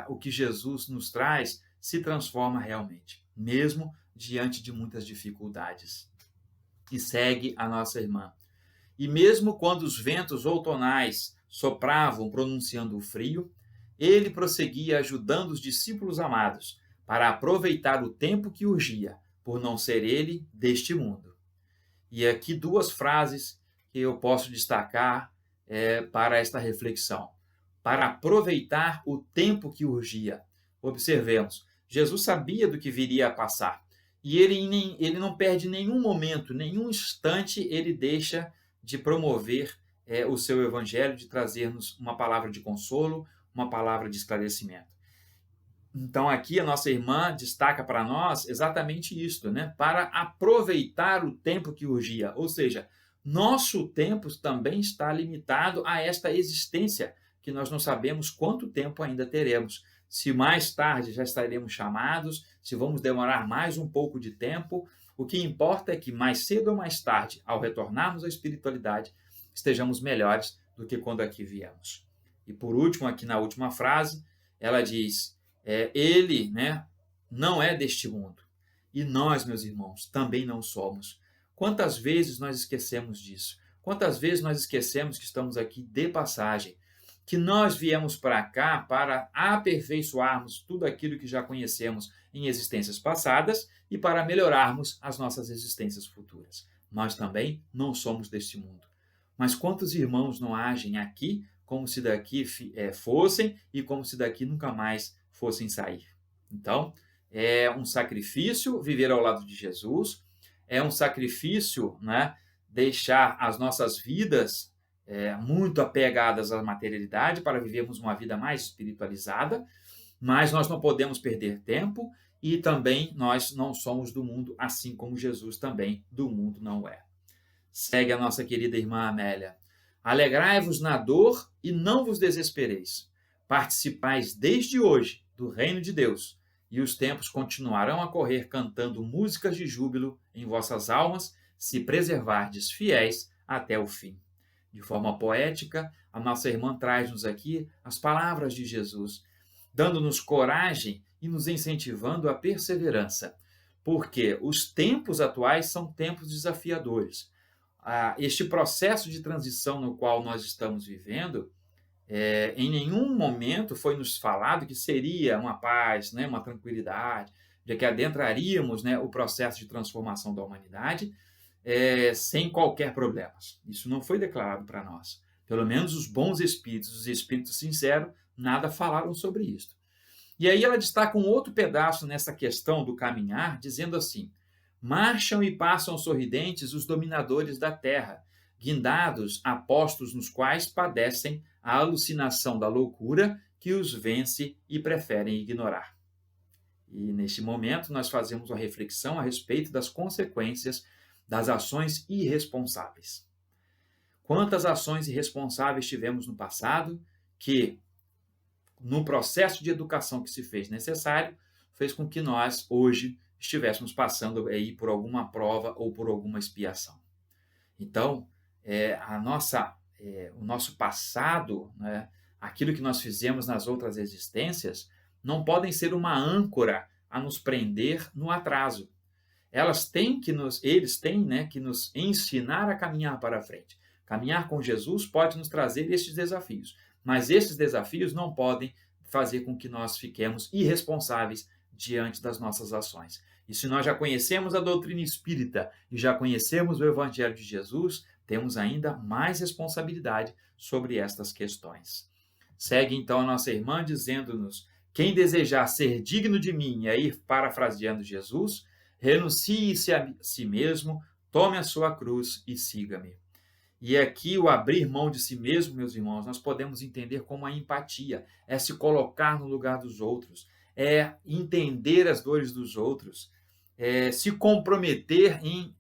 o que Jesus nos traz, se transforma realmente, mesmo diante de muitas dificuldades. E segue a nossa irmã. E mesmo quando os ventos outonais sopravam pronunciando o frio, ele prosseguia ajudando os discípulos amados para aproveitar o tempo que urgia, por não ser ele deste mundo. E aqui duas frases que eu posso destacar para esta reflexão. Para aproveitar o tempo que urgia. Observemos, Jesus sabia do que viria a passar. E ele não perde nenhum momento, nenhum instante ele deixa de promover o seu evangelho, de trazer-nos uma palavra de consolo, uma palavra de esclarecimento. Então, aqui a nossa irmã destaca para nós exatamente isto, né? Para aproveitar o tempo que urgia. Ou seja, nosso tempo também está limitado a esta existência, que nós não sabemos quanto tempo ainda teremos. Se mais tarde já estaremos chamados, se vamos demorar mais um pouco de tempo, o que importa é que mais cedo ou mais tarde, ao retornarmos à espiritualidade, estejamos melhores do que quando aqui viemos. E por último, aqui na última frase, ela diz, ele, né, não é deste mundo. E nós, meus irmãos, também não somos. Quantas vezes nós esquecemos disso? Quantas vezes nós esquecemos que estamos aqui de passagem? Que nós viemos para cá para aperfeiçoarmos tudo aquilo que já conhecemos em existências passadas e para melhorarmos as nossas existências futuras. Nós também não somos deste mundo. Mas quantos irmãos não agem aqui como se daqui fossem e como se daqui nunca mais fossem sair? Então, é um sacrifício viver ao lado de Jesus, é um sacrifício, né, deixar as nossas vidas muito apegadas à materialidade para vivermos uma vida mais espiritualizada, mas nós não podemos perder tempo e também nós não somos do mundo, assim como Jesus também do mundo não é. Segue a nossa querida irmã Amélia. Alegrai-vos na dor e não vos desespereis. Participais desde hoje do reino de Deus, e os tempos continuarão a correr cantando músicas de júbilo em vossas almas, se preservardes fiéis até o fim. De forma poética, a nossa irmã traz-nos aqui as palavras de Jesus, dando-nos coragem e nos incentivando à perseverança, porque os tempos atuais são tempos desafiadores. Este processo de transição no qual nós estamos vivendo, em nenhum momento foi nos falado que seria uma paz, né, uma tranquilidade, de que adentraríamos, né, o processo de transformação da humanidade sem qualquer problema. Isso não foi declarado para nós. Pelo menos os bons espíritos, os espíritos sinceros, nada falaram sobre isso. E aí ela destaca um outro pedaço nessa questão do caminhar, dizendo assim: marcham e passam sorridentes os dominadores da terra, guindados a postos nos quais padecem a alucinação da loucura que os vence e preferem ignorar. E neste momento nós fazemos uma reflexão a respeito das consequências das ações irresponsáveis. Quantas ações irresponsáveis tivemos no passado que, no processo de educação que se fez necessário, fez com que nós, hoje, estivéssemos passando aí por alguma prova ou por alguma expiação. Então, o nosso passado, né, aquilo que nós fizemos nas outras existências, não podem ser uma âncora a nos prender no atraso. Eles têm, né, que nos ensinar a caminhar para frente. Caminhar com Jesus pode nos trazer estes desafios, mas esses desafios não podem fazer com que nós fiquemos irresponsáveis diante das nossas ações. E se nós já conhecemos a doutrina espírita e já conhecemos o Evangelho de Jesus, temos ainda mais responsabilidade sobre estas questões. Segue então a nossa irmã dizendo-nos: quem desejar ser digno de mim, e aí parafraseando Jesus, renuncie-se a si mesmo, tome a sua cruz e siga-me. E aqui o abrir mão de si mesmo, meus irmãos, nós podemos entender como a empatia, é se colocar no lugar dos outros, é entender as dores dos outros, se comprometer em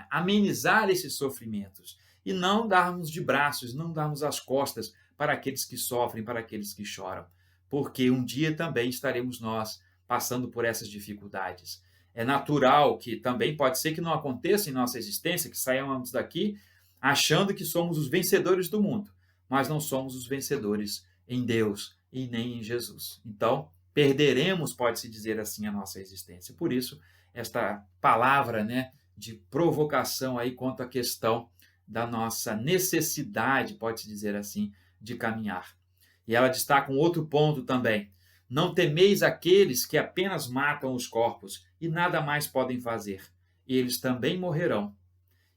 amenizar esses sofrimentos e não darmos de braços, não darmos as costas para aqueles que sofrem, para aqueles que choram, porque um dia também estaremos nós passando por essas dificuldades. É natural que também pode ser que não aconteça em nossa existência, que saiamos daqui achando que somos os vencedores do mundo, mas não somos os vencedores em Deus e nem em Jesus. Então, perderemos, pode-se dizer assim, a nossa existência. Por isso, esta palavra, né, de provocação aí quanto à questão da nossa necessidade, pode-se dizer assim, de caminhar. E ela destaca um outro ponto também. Não temeis aqueles que apenas matam os corpos e nada mais podem fazer. Eles também morrerão.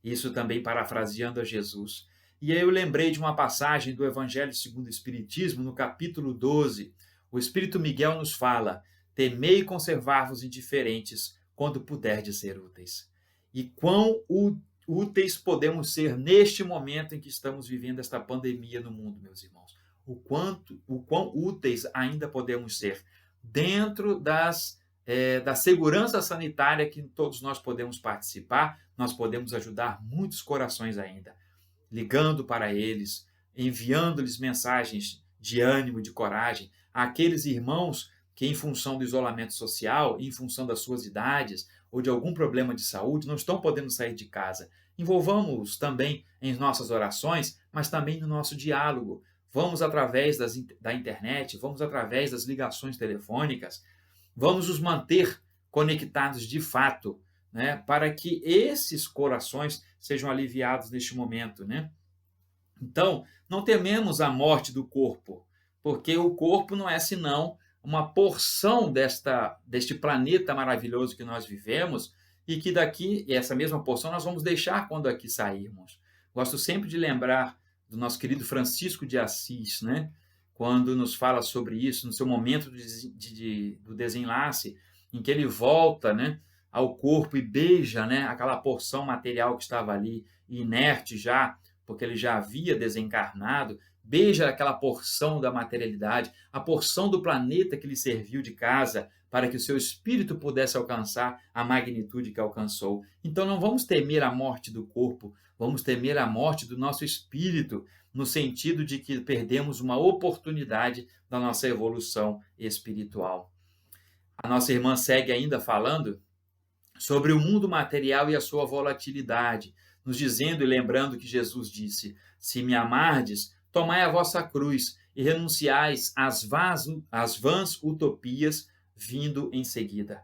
Isso também parafraseando a Jesus. E aí eu lembrei de uma passagem do Evangelho segundo o Espiritismo, no capítulo 12. O Espírito Miguel nos fala: temei conservar-vos indiferentes quando puderdes ser úteis. E quão úteis podemos ser neste momento em que estamos vivendo esta pandemia no mundo, meus irmãos. O quão úteis ainda podemos ser dentro da segurança sanitária que todos nós podemos participar, nós podemos ajudar muitos corações ainda, ligando para eles, enviando-lhes mensagens de ânimo, de coragem, àqueles irmãos que, em função do isolamento social, em função das suas idades ou de algum problema de saúde, não estão podendo sair de casa. Envolvamos-os também em nossas orações, mas também no nosso diálogo. Vamos através da internet, vamos através das ligações telefônicas, vamos nos manter conectados de fato, né, para que esses corações sejam aliviados neste momento, né? Então, não tememos a morte do corpo, porque o corpo não é senão uma porção deste planeta maravilhoso que nós vivemos e que daqui, essa mesma porção, nós vamos deixar quando aqui sairmos. Gosto sempre de lembrar do nosso querido Francisco de Assis, né? Quando nos fala sobre isso, no seu momento do desenlace, em que ele volta, né, ao corpo e beija, né, aquela porção material que estava ali, inerte já, porque ele já havia desencarnado, beija aquela porção da materialidade, a porção do planeta que lhe serviu de casa, para que o seu espírito pudesse alcançar a magnitude que alcançou. Então não vamos temer a morte do corpo, vamos temer a morte do nosso espírito, no sentido de que perdemos uma oportunidade da nossa evolução espiritual. A nossa irmã segue ainda falando sobre o mundo material e a sua volatilidade, nos dizendo e lembrando que Jesus disse: se me amardes, tomai a vossa cruz e renunciais às vãs utopias, vindo em seguida.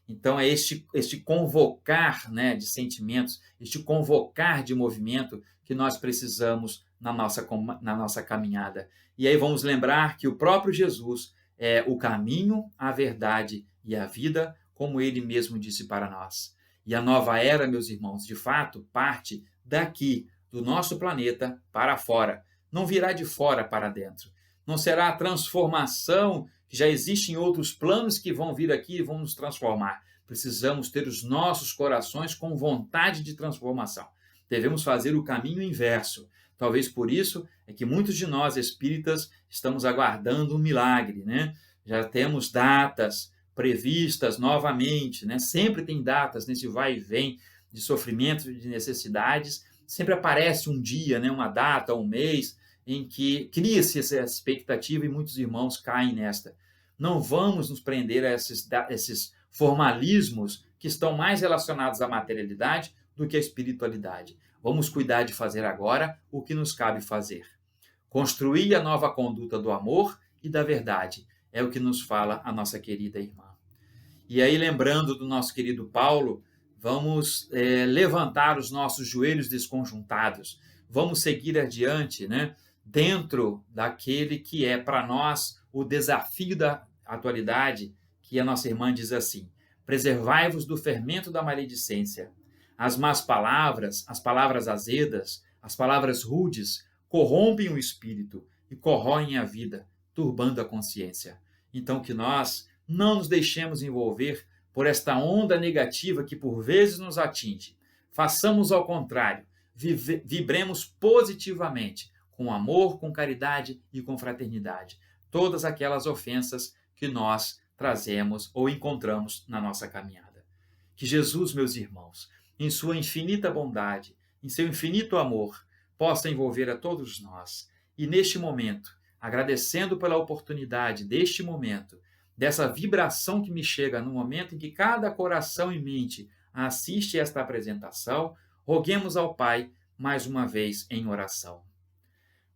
Então é este convocar, né, de sentimentos, este convocar de movimento que nós precisamos na nossa caminhada. E aí vamos lembrar que o próprio Jesus é o caminho, a verdade e a vida, como ele mesmo disse para nós. E a nova era, meus irmãos, de fato, parte daqui, do nosso planeta, para fora. Não virá de fora para dentro. Não será a transformação que já existe em outros planos que vão vir aqui e vão nos transformar. Precisamos ter os nossos corações com vontade de transformação. Devemos fazer o caminho inverso. Talvez por isso é que muitos de nós espíritas estamos aguardando um milagre, né? Já temos datas previstas novamente, né? Sempre tem datas nesse vai e vem de sofrimento, de necessidades. Sempre aparece um dia, né? Uma data, um mês, em que cria-se essa expectativa e muitos irmãos caem nesta. Não vamos nos prender a esses formalismos que estão mais relacionados à materialidade do que à espiritualidade. Vamos cuidar de fazer agora o que nos cabe fazer. Construir a nova conduta do amor e da verdade. É o que nos fala a nossa querida irmã. E aí, lembrando do nosso querido Paulo, vamos levantar os nossos joelhos desconjuntados. Vamos seguir adiante, né? Dentro daquele que é para nós o desafio da atualidade, que a nossa irmã diz assim: preservai-vos do fermento da maledicência. As más palavras, as palavras azedas, as palavras rudes corrompem o espírito e corroem a vida, turbando a consciência. Então que nós não nos deixemos envolver por esta onda negativa que por vezes nos atinge. Façamos ao contrário, vibremos positivamente, com amor, com caridade e com fraternidade. Todas aquelas ofensas que nós trazemos ou encontramos na nossa caminhada. Que Jesus, meus irmãos, em sua infinita bondade, em seu infinito amor, possa envolver a todos nós. E neste momento, agradecendo pela oportunidade deste momento, dessa vibração que me chega no momento em que cada coração e mente assiste esta apresentação, roguemos ao Pai mais uma vez em oração.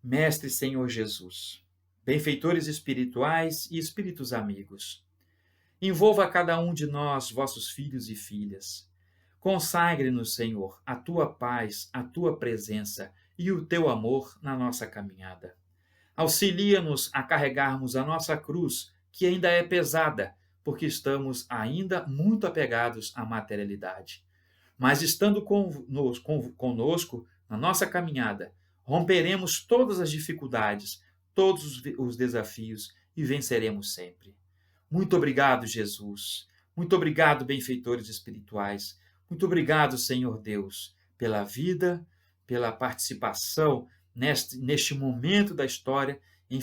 Mestre Senhor Jesus, benfeitores espirituais e espíritos amigos, envolva cada um de nós, vossos filhos e filhas. Consagre-nos, Senhor, a tua paz, a tua presença e o teu amor na nossa caminhada. Auxilia-nos a carregarmos a nossa cruz, que ainda é pesada, porque estamos ainda muito apegados à materialidade. Mas estando conosco na nossa caminhada, romperemos todas as dificuldades, todos os desafios e venceremos sempre. Muito obrigado, Jesus. Muito obrigado, benfeitores espirituais. Muito obrigado, Senhor Deus, pela vida, pela participação neste momento da história, em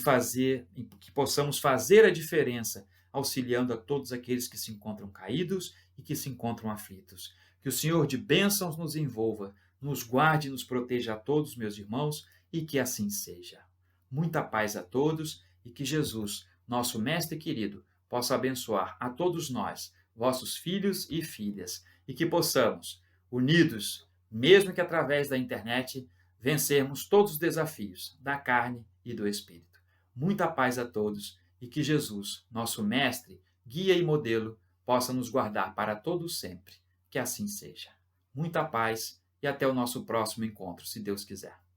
que possamos fazer a diferença, auxiliando a todos aqueles que se encontram caídos e que se encontram aflitos. Que o Senhor de bênçãos nos envolva, nos guarde e nos proteja a todos, meus irmãos, e que assim seja. Muita paz a todos e que Jesus, nosso Mestre querido, possa abençoar a todos nós, vossos filhos e filhas, e que possamos, unidos, mesmo que através da internet, vencermos todos os desafios da carne e do espírito. Muita paz a todos e que Jesus, nosso Mestre, guia e modelo, possa nos guardar para todos sempre. Que assim seja. Muita paz e até o nosso próximo encontro, se Deus quiser.